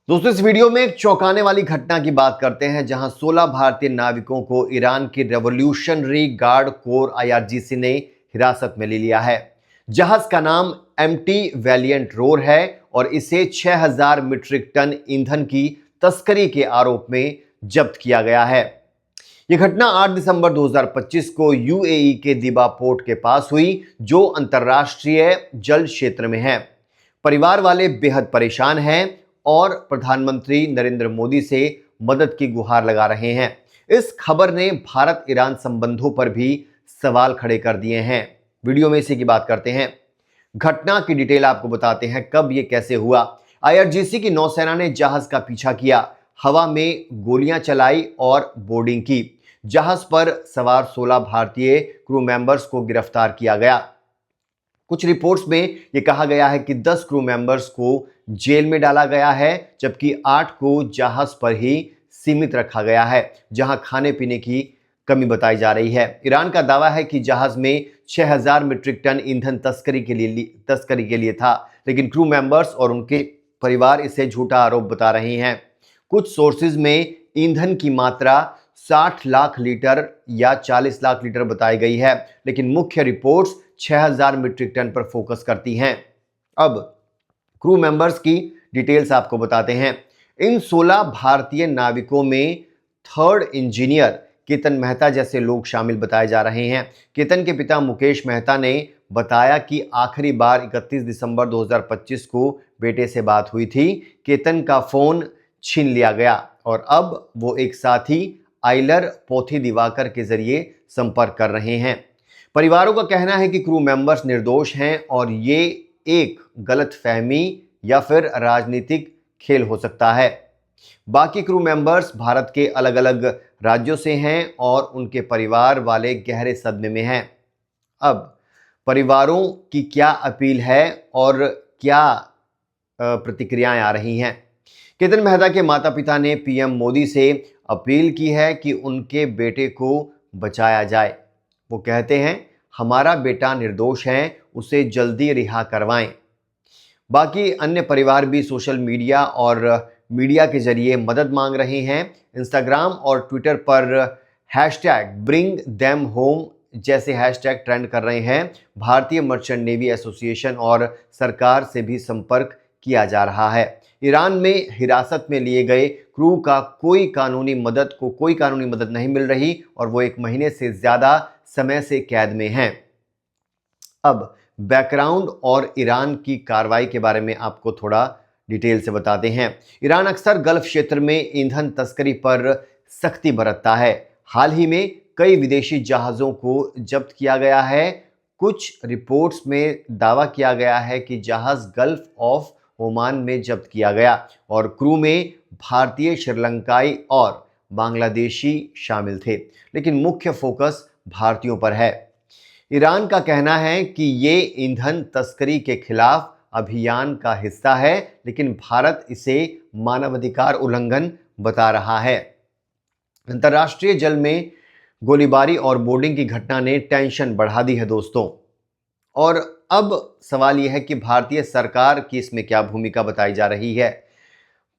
दोस्तों, इस वीडियो में एक चौंकाने वाली घटना की बात करते हैं जहां 16 भारतीय नाविकों को ईरान की रेवोल्यूशनरी गार्ड कोर आईआरजीसी ने हिरासत में ले लिया है। जहाज का नाम एमटी वैलियंट रोर है और इसे 6000 मीट्रिक टन ईंधन की तस्करी के आरोप में जब्त किया गया है। यह घटना 8 दिसंबर 2025 को यूएई के दिबा पोर्ट के पास हुई, जो अंतर्राष्ट्रीय जल क्षेत्र में है। परिवार वाले बेहद परेशान हैं और प्रधानमंत्री नरेंद्र मोदी से मदद की गुहार लगा रहे हैं। इस खबर ने भारत ईरान संबंधों पर भी सवाल खड़े कर दिए हैं। वीडियो में इसी की बात करते हैं। घटना की डिटेल आपको बताते हैं, कब ये कैसे हुआ। आईआरजीसी की नौसेना ने जहाज का पीछा किया, हवा में गोलियां चलाई और बोर्डिंग की। जहाज पर सवार 16 भारतीय क्रू मेंबर्स को गिरफ्तार किया गया। कुछ रिपोर्ट्स में यह कहा गया है कि 10 क्रू मेंबर्स को जेल में डाला गया है, जबकि 8 को जहाज पर ही सीमित रखा गया है, जहां खाने पीने की कमी बताई जा रही है। ईरान का दावा है कि जहाज में 6000 मीट्रिक टन ईंधन तस्करी के लिए था, लेकिन क्रू मेंबर्स और उनके परिवार इसे झूठा आरोप बता रहे हैं। कुछ सोर्सेज में ईंधन की मात्रा 60 लाख लीटर या 40 लाख लीटर बताई गई है, लेकिन मुख्य रिपोर्ट्स 6000 मीट्रिक टन पर फोकस करती हैं। अब क्रू मेंबर्स की डिटेल्स आपको बताते हैं। इन 16 भारतीय नाविकों में थर्ड इंजीनियर केतन मेहता जैसे लोग शामिल बताए जा रहे हैं। केतन के पिता मुकेश मेहता ने बताया कि आखिरी बार 31 दिसंबर 2025 को बेटे से बात हुई थी। केतन का फोन छीन लिया गया और अब वो एक साथी आइलर पोथी दिवाकर के जरिए संपर्क कर रहे हैं। परिवारों का कहना है कि क्रू मेंबर्स निर्दोष हैं और ये एक गलतफहमी या फिर राजनीतिक खेल हो सकता है। बाकी क्रू मेंबर्स भारत के अलग अलग राज्यों से हैं और उनके परिवार वाले गहरे सदमे में हैं। अब परिवारों की क्या अपील है और क्या प्रतिक्रियाएं आ रही हैं। केतन मेहता के माता पिता ने पीएम मोदी से अपील की है कि उनके बेटे को बचाया जाए। वो कहते हैं, हमारा बेटा निर्दोष है, उसे जल्दी रिहा करवाएं। बाकी अन्य परिवार भी सोशल मीडिया और मीडिया के जरिए मदद मांग रहे हैं। इंस्टाग्राम और ट्विटर पर #BringThem Home जैसे हैशटैग ट्रेंड कर रहे हैं। भारतीय मर्चेंट नेवी एसोसिएशन और सरकार से भी संपर्क किया जा रहा है। ईरान में हिरासत में लिए गए क्रू का कोई कानूनी मदद नहीं मिल रही और वो 1 महीने से ज़्यादा समय से कैद में हैं। अब बैकग्राउंड और ईरान की कार्रवाई के बारे में आपको थोड़ा डिटेल से बताते हैं। ईरान अक्सर गल्फ क्षेत्र में ईंधन तस्करी पर सख्ती बरतता है। हाल ही में कई विदेशी जहाज़ों को जब्त किया गया है। कुछ रिपोर्ट्स में दावा किया गया है कि जहाज़ गल्फ ऑफ ओमान में जब्त किया गया और क्रू में भारतीय, श्रीलंकाई और बांग्लादेशी शामिल थे, लेकिन मुख्य फोकस भारतीयों पर है। ईरान का कहना है कि ये ईंधन तस्करी के खिलाफ अभियान का हिस्सा है, लेकिन भारत इसे मानवाधिकार उल्लंघन बता रहा है। अंतर्राष्ट्रीय जल में गोलीबारी और बोर्डिंग की घटना ने टेंशन बढ़ा दी है दोस्तों। और अब सवाल यह है कि भारतीय सरकार की इसमें क्या भूमिका बताई जा रही है।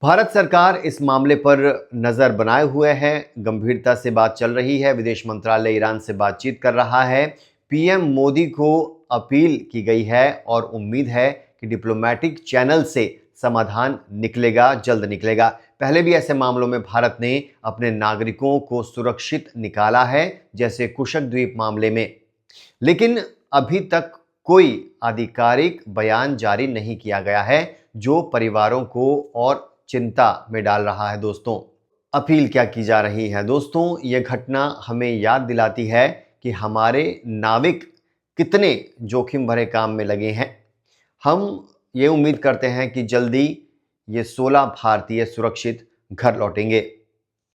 भारत सरकार इस मामले पर नज़र बनाए हुए है, गंभीरता से बात चल रही है। विदेश मंत्रालय ईरान से बातचीत कर रहा है। पीएम मोदी को अपील की गई है और उम्मीद है कि डिप्लोमेटिक चैनल से समाधान निकलेगा, जल्द निकलेगा। पहले भी ऐसे मामलों में भारत ने अपने नागरिकों को सुरक्षित निकाला है, जैसे कुशक द्वीप मामले में, लेकिन अभी तक कोई आधिकारिक बयान जारी नहीं किया गया है, जो परिवारों को और चिंता में डाल रहा है। दोस्तों, अपील क्या की जा रही है? दोस्तों, ये घटना हमें याद दिलाती है कि हमारे नाविक कितने जोखिम भरे काम में लगे हैं। हम ये उम्मीद करते हैं कि जल्दी ये 16 भारतीय सुरक्षित घर लौटेंगे।